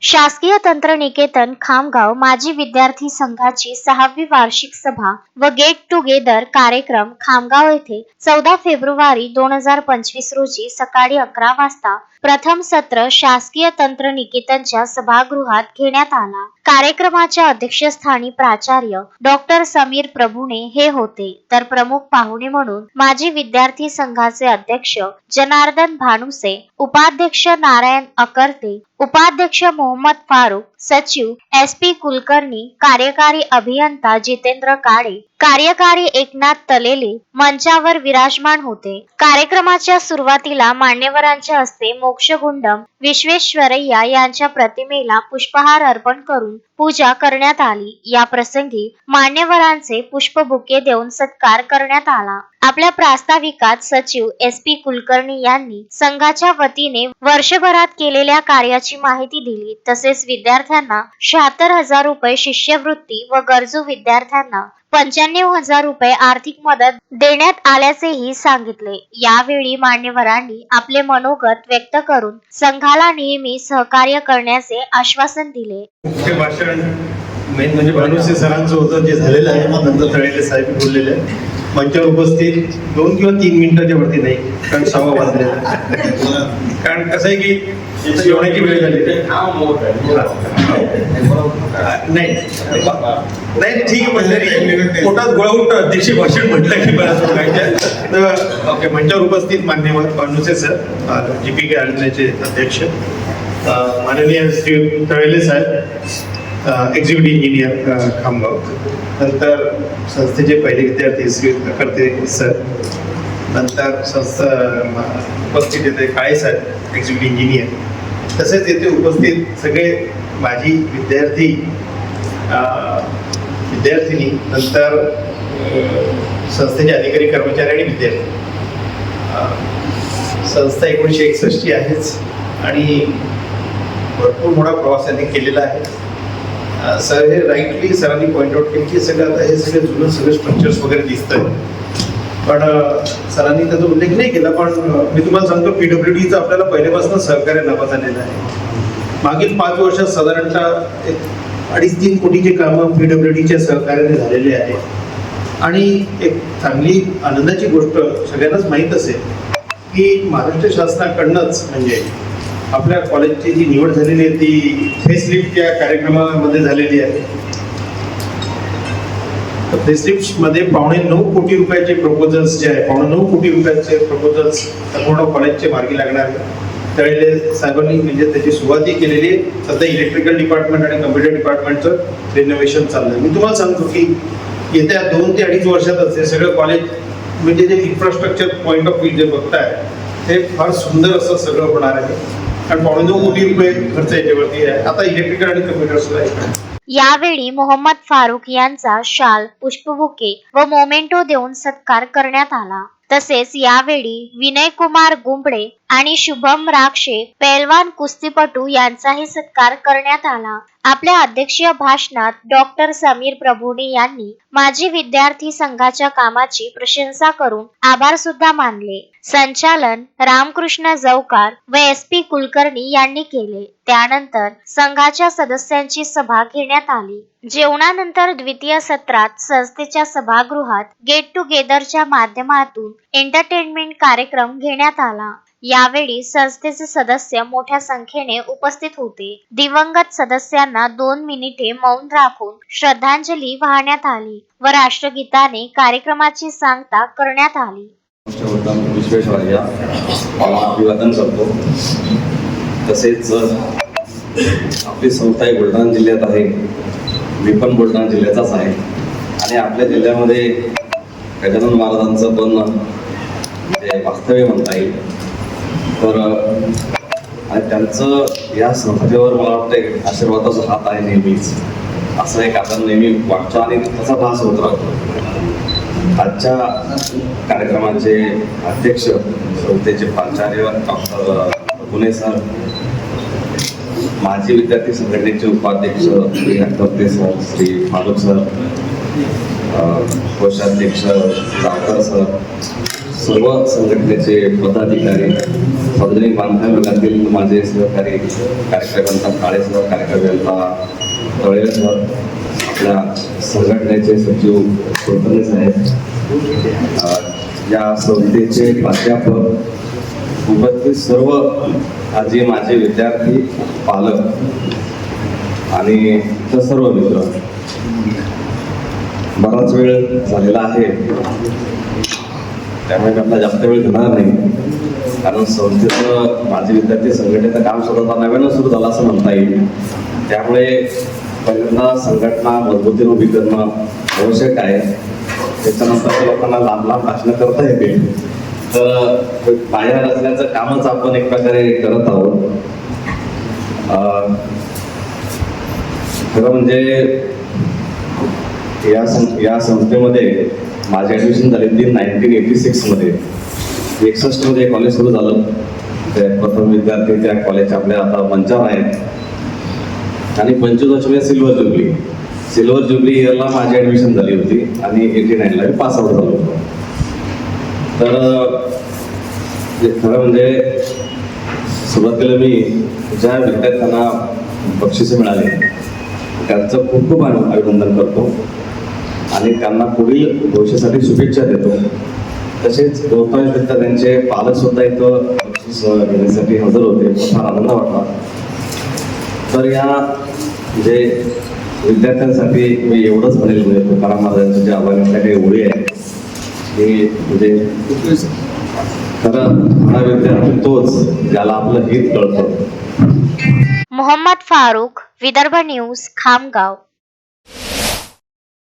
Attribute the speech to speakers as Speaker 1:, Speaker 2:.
Speaker 1: शासकीय तंत्रनिकेतन खामगाव माजी विद्यार्थी संघाची 6वी वार्षिक सभा व गेट टुगेदर कार्यक्रम खामगाव येथे 14 फेब्रुवारी 2025 रोजी सकाळी 11 वाजता प्रथम सत्र शासकीय तंत्रनिकेतनच्या सभागृहात घेण्यात आला। कार्यक्रमाच्या अध्यक्षस्थानी प्राचार्य डॉक्टर समीर प्रभुणे हे होते, तर प्रमुख पाहुणे म्हणून माजी विद्यार्थी संघाचे अध्यक्ष जनार्दन भानुसे, उपाध्यक्ष नारायण अकर्ते, उपाध्यक्ष मोहम्मद फारूक, सचिव SP कुलकर्णी, कार्यकारी अभियंता जितेंद्र काळे, कार्यकारी एकनाथ तलेले मंचावर विराजमान होते। कार्यक्रमाच्या सुरुवातीला मान्यवरांच्या हस्ते मोक्षगुंडम विश्वेश्वरय्या यांच्या प्रतिमेला पुष्पहार अर्पण करून पूजा करण्यात आली। या प्रसंगी मान्यवरांचे पुष्पबुके देऊन सत्कार करण्यात आला। आपल्या प्रास्ताविकात सचिव SP कुलकर्णी यांनी संघाच्या वतीने वर्षभरात केलेल्या कार्याची माहिती दिली। तसेच विद्यार्थ्यांना 76,000 रुपये शिष्यवृत्ती व गरजू विद्यार्थ्यांना 95,000 रुपये आर्थिक मदत देण्यात आल्याचेही सांगितले। यावेळी मान्यवरांनी आपले मनोगत व्यक्त करून संघाला नेहमी सहकार्य करण्याचे आश्वासन दिले।
Speaker 2: मुख्य भाषण मेन म्हणजे भानुसे सरांचं होतं, जे झालेलं आहे। मग नंतर तळेले साहेब बोललेले आहे। मंचावर उपस्थित 2 किंवा 3 मिनिटाच्या वरती नाही, कारण सभा वाजलेला कारण कसं आहे की जेवणाची वेळ झालेली आहे। नाही नाही ठीक आहे, पोटात गोळा अध्यक्ष भाषण म्हटलं की बऱ्याच लोकांच्या तर ओके। मंचावर उपस्थित मान्यवर भानुसे सर, GPK आयोजनाचे अध्यक्ष, माननीय श्री तळेले साहेब, एक्झिक्युटिव्ह इंजिनियर खामगाव, नंतर संस्थेचे पहिले विद्यार्थी श्री अकर्ते सर, नंतर संस्था उपस्थित येते काळे साहेब एक्झिक्युटिव्ह इंजिनियर, तसेच येथे उपस्थित सगळे माजी विद्यार्थी विद्यार्थिनी, नंतर संस्थेचे अधिकारी कर्मचारी आणि विद्यार्थी। संस्था 1961 आहेच आणि भरपूर मोठा प्रवास त्यांनी केलेला आहे। सर हे राईटली सरांनी पॉइंट आउट केली की सगळं आता हे सगळे जुनं सगळे स्ट्रक्चर्स वगैरे दिसत आहे, पण सरांनी त्याचा उल्लेख नाही केला। पण मी तुम्हाला सांगतो PWDचं आपल्याला पहिल्यापासून सहकार्य लाभत आलेलं आहे। मागील 5 वर्षात साधारणतः 2.5-3 कोटीचे कामं PWDच्या सहकार्याने झालेले आहे। आणि एक चांगली आनंदाची गोष्ट सगळ्यांनाच माहीत असेल की महाराष्ट्र शासनाकडनंच म्हणजे आपल्या कॉलेजची जी निवड झालेली आहे ती फेसलिफ्ट या कार्यक्रमामध्ये झालेली आहे। फेसलिफ्ट मध्ये 9.25 कोटी रुपयाचे प्रपोजल्स जे आहे, 9.25 कोटी रुपयाचे प्रपोजल्स संपूर्ण कॉलेजचे मार्गी लागणार तळेले साहेबांनी म्हणजे त्याची सुरुवातही केलेली आहे। सध्या इलेक्ट्रिकल डिपार्टमेंट आणि कम्प्युटर डिपार्टमेंटचं रिनोव्हेशन चाललं आहे। मी तुम्हाला सांगतो की येत्या 2 ते 2.5 वर्षातच हे सगळं कॉलेज म्हणजे जे इन्फ्रास्ट्रक्चर पॉईंट ऑफ व्ह्यू जे बघताय ते फार सुंदर असं सगळं होणार आहे, कारण 9.25 कोटी रुपये खर्च याच्यावरती आहे। आता इलेक्ट्रिकल आणि कम्प्युटर सुद्धा आहे।
Speaker 1: यावेळी मोहम्मद फारूक यांचा शाल, पुष्पबुके व मोमेंटो देऊन सत्कार करण्यात आला। तसेच यावेळी विनय कुमार गुंबडे आणि शुभम राक्षे पैलवान कुस्तीपटू यांचाही सत्कार करण्यात आला। आपल्या अध्यक्षीय भाषणात डॉक्टर समीर प्रभुणे यांनी माजी विद्यार्थी संघाच्या कामाची प्रशंसा करून आभार सुद्धा मानले। संचालन रामकृष्ण जवकार व SP कुलकर्णी यांनी केले। त्यानंतर संघाच्या सदस्यांची सभा घेण्यात आली। जेवणानंतर द्वितीय सत्रात संस्थेच्या सभागृहात गेट टुगेदरच्या माध्यमातून एंटरटेनमेंट कार्यक्रम घेण्यात आला। यावेळी संस्थेचे सदस्य मोठ्या संख्येने उपस्थित होते। दिवंगत सदस्यांना 2 मिनिटे मौन राखून श्रद्धांजली वाहण्यात आली व राष्ट्रगीताने कार्यक्रमाची सांगता करण्यात आली।
Speaker 3: विश्वेश्वरय्या अभिवादन करतो। तसेच आपली संस्था ही बुलढाणा जिल्ह्यात आहे, मी पण बुलढाणा जिल्ह्याचाच आहे आणि आपल्या जिल्ह्यामध्ये गजानन महाराजांचं पण म्हणजे वास्तव्य म्हणता येईल। तर आणि त्यांचं या संस्थेवर मला वाटतं आशीर्वादाचा हात आहे नेहमीच, असं एक आपण नेहमी वाटतो आणि त्याचा भास होत राहतो। आजच्या कार्यक्रमाचे अध्यक्ष संस्थेचे प्राचार्य डॉक्टर पुणे सर, माजी विद्यार्थी संघटनेचे उपाध्यक्ष श्री अकर्ते सर, श्री फारूक सर, कोषाध्यक्ष जावकर सर, सर्व संघटनेचे पदाधिकारी, सार्वजनिक बांधकाम विभागातील माझे सहकारी कार्यक्रमांचा काळे सर, कार्यक्रमांचा तळे सर, आपल्या संघटनेचे सचिव कुलकर्णी साहेब, या संस्थेचे प्राध्यापक, उपस्थित सर्व आजी माझे विद्यार्थी, पालक आणि इतर सर्व मित्र. बराच वेळ झालेला आहे, त्यामुळे मी आपला जास्त वेळ घेणार नाही, कारण संस्थेचं माझे विद्यार्थी संघटनेचं काम सुरू आता नव्यानं सुरू झालं असं म्हणता येईल. त्यामुळे पहिल्यांदा संघटना मजबूतीने उभी करणं आवश्यक आहे. त्याच्यानंतर लोकांना लांब लांब भाषणं करता येतील, तर बाहेर असल्याचं कामच आपण एक प्रकारे करत आहोत. खरं म्हणजे या संस्थेमध्ये माझे ॲडमिशन झाले ती 1986 मध्ये. 61 मध्ये कॉलेज सुरू झालं. ते प्रथम विद्यार्थी त्या कॉलेजच्या आपल्या आता मंचावर आहेत. आणि 25 वर्षामध्ये सिल्वर ज्युबली इयरला माझी ॲडमिशन झाली होती आणि 89ला मी पास आउट झालो होतो. तर खरं म्हणजे सुरुवातीला मी ज्या विद्यार्थ्यांना बक्षिसे मिळाली त्यांचं खूप खूप अभिनंदन करतो आणि त्यांना पुढील भविष्यासाठी शुभेच्छा देतो. तसेच बहुतांश विद्यार्थ्यांचे पालक सुद्धा इथं बक्षीस घेण्यासाठी हजर होते. फार आनंद वाटला. तर या म्हणजे विद्यार्थ्यांसाठी मी एवढंच म्हणेल, म्हणजे तुकाराम महाराजांच्या ज्या आव्हानाच्या काही ओळी आहेत की म्हणजे खरं हा विद्यार्थी तोच ज्याला आपलं हित कळतं.
Speaker 1: मोहम्मद फारूक, विदर्भ न्यूज, खामगाव.